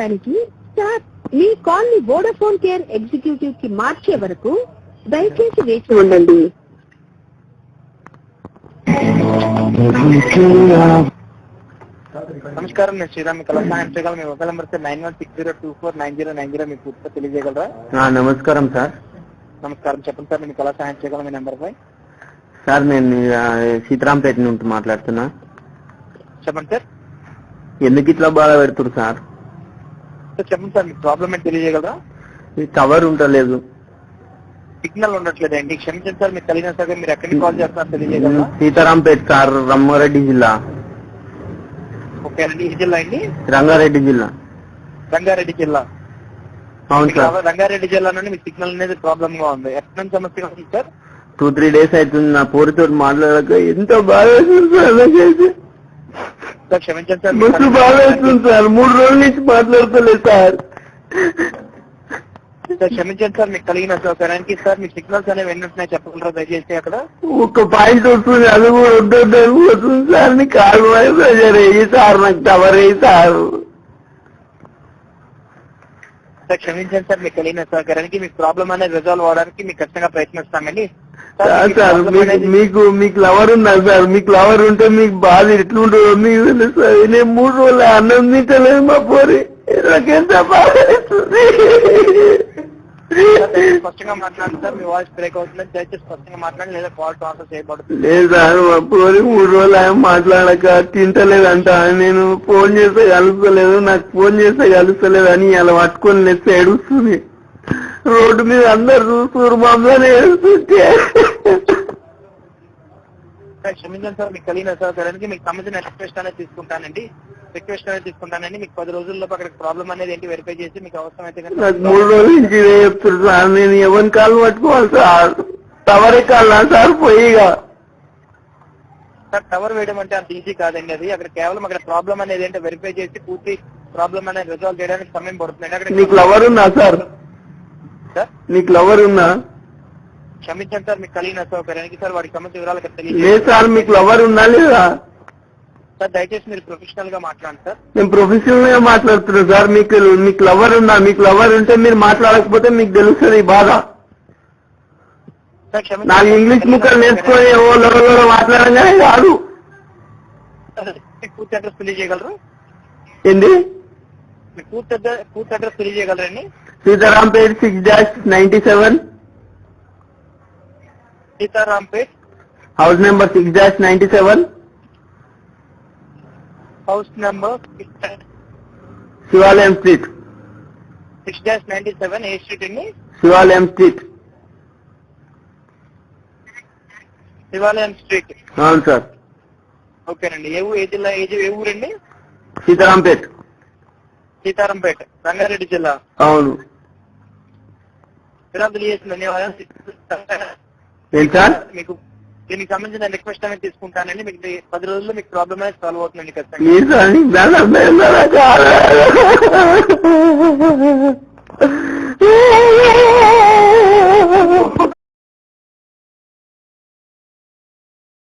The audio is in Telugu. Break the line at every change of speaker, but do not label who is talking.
దానికి సార్ మీ కాల్ ని వోడాఫోన్ కేర్ ఎగ్జిక్యూటివ్ కి మార్చే వరకు దయచేసి వేచి ఉండండి.
నమస్కారం, నేను శ్రీరామ్. కళా సహాయం చేయగలను. మీ మొబైల్ నెంబర్ 9160249090 మీకు పూర్తిగా తెలియజేయగలరా?
నమస్కారం సార్.
నమస్కారం, చెప్పండి సార్. నేను కళా సహాయం చేయగలను. మీ నెంబర్ పై
సార్, నేను సీతారాంపేట నుండి మాట్లాడుతున్నా.
చెప్పండి సార్.
ఎందుకు ఇట్లా బాధ పెడుతున్నారు సార్?
చెప్పండి సార్, మీ ప్రాబ్లం ఏంటి తెలియజేయగలరా?
కవర్ ఉండలేదు,
సిగ్నల్ ఉండట్లేదండి. క్షమించండి సార్. మీకు కలిగిన సార్ మీరు ఎక్కడికి కాల్ చేస్తున్నారు తెలియజేయగలరా?
సీతారాంపేట సార్, రంగారెడ్డి జిల్లా.
ఓకే అండి. ఏ జిల్లా అండి?
రంగారెడ్డి జిల్లా.
రంగారెడ్డి జిల్లా.
అవును సార్.
రంగారెడ్డి జిల్లా నుండి మీ సిగ్నల్ అనేది ప్రాబ్లమ్ గా ఉంది. ఎక్కడి నుంచి సమస్య ఉంది సార్?
2-3 days అవుతుంది నా పూరితో మాట్లాడక. ఎంత బాధ
సార్ క్షమించండి సార్.
మస్తు బాధ అవుతుంది సార్. 3 రోజుల నుంచి మాట్లాడతలేదు సార్.
సార్ క్షమించండి సార్. మీకు కలిగిన సౌకర్యానికి సార్ మీ సిగ్నల్స్ అనేవి ఎన్ని ఉంటున్నాయి చెప్పగలరా దయచేసి? అక్కడ
ఒక పాయింట్ వస్తుంది, అది కూడా వస్తుంది సార్. నీ కాలు ప్రెజర్ వేయి సార్, నాకు టవర్ వేయి సార్.
సార్ క్షమించండి సార్. మీకు కలిగిన సౌకర్యానికి మీకు ప్రాబ్లం అనేది రిజాల్వ్ అవడానికి మీకు ఖచ్చితంగా ప్రయత్నిస్తామండి.
సార్ మీకు లవర్ ఉందా సార్? మీకు లవర్ ఉంటే మీకు బాధ ఎట్లుంటుందో మీకు తెలుసు. నేను 3 రోజులు అన్నం తింటలేదు మా పోరి. నాకెంత బాధ అవుతుంది.
స్పష్టంగా మాట్లాడండి సార్. మీ వాయిస్ బ్రేక్ అవుతుంది. దయచేసి స్పష్టంగా మాట్లాడండి, లేదా కాల్ ట్రాన్స్ఫర్ చేయబడుతుంది.
లేదు సార్, మా పోరి 3 రోజులు ఆయన మాట్లాడక తింటలేదంట. నేను ఫోన్ చేస్తే కలుస్తలేదు, నాకు ఫోన్ చేస్తే కలుస్తలేదు అని అలా పట్టుకొని లేస్తే ఏడుస్తుంది. రోడ్డు మీద అందరు చూస్తున్నారు, మమ్మల్ని ఏడుస్తుంటే.
క్షమించండి సార్. మీకు కలిగిన సౌకర్యానికి మీకు సంబంధించిన రిక్వెస్ట్ అనేది తీసుకుంటానండి. మీకు 10 రోజుల్లో అక్కడ ప్రాబ్లం అనేది ఏంటి వెరిఫై చేసి మీకు అవసరం అయితే
నాకు 3 రోజుల నుంచి ఇదే చెప్తున్నారు సార్. నేను ఎవరి కాళ్ళు పట్టుకోవాలి సార్? టవర్ ఎక్కాలా సార్? పోయిగా
సార్ టవర్ వేయడం అంటే అంత ఈజీ కాదండి. అది అక్కడ కేవలం అక్కడ ప్రాబ్లం అనేది ఏంటో వెరిఫై చేసి పూర్తి ప్రాబ్లం అనేది రిజాల్వ్ చేయడానికి సమయం పడుతుంది. అక్కడ
నీకు లవర్ ఉన్నా సార్? నీకు లవర్ ఉన్నా?
క్షమించండి సార్. మీకు కలిగిన సౌకర్యానికి సార్ వాడికి సంబంధించిన వివరాలు
లేదు సార్. మీకు లవర్ ఉన్నా లేదా
సార్? దయచేసి మీరు ప్రొఫెషనల్ గా మాట్లాడండి సార్.
నేను ప్రొఫెషనల్ గా మాట్లాడుతున్నాను సార్. మీకు లవర్ ఉన్నా? మీకు లవర్ ఉంటే మీరు మాట్లాడకపోతే మీకు తెలుస్తుంది బాధ. నాకు ఇంగ్లీష్ ముక్కలు నేర్చుకొని ఎవరో మాట్లాడంగానే కాదు.
పూర్తి అడ్రస్ తెలియజేయగలరు?
ఏంటి?
మీకు పూర్తి అడ్రస్ తెలియజేయగలరండి?
Seetharampet 6-97,
Seetharampet,
house number 6-97,
house number
Shivalayam street.
6-97 ఏ స్ట్రీట్ అండి?
శివాలయం స్ట్రీట్.
శివాలయం స్ట్రీట్.
అవును సార్.
ఓకేనండి. ఏ జిల్లా? ఏ ఊరండి?
సీతారాంపేట.
సీతారాంపేట, రంగారెడ్డి జిల్లా.
అవును.
ధన్యవాదాలు.
ఏంటి సార్?
మీకు దీనికి సంబంధించిన రిక్వెస్ట్ అనేది తీసుకుంటానండి. మీకు 10 రోజుల్లో మీకు ప్రాబ్లమ్ అనేది సాల్వ్ అవుతుందండి ఖచ్చితంగా.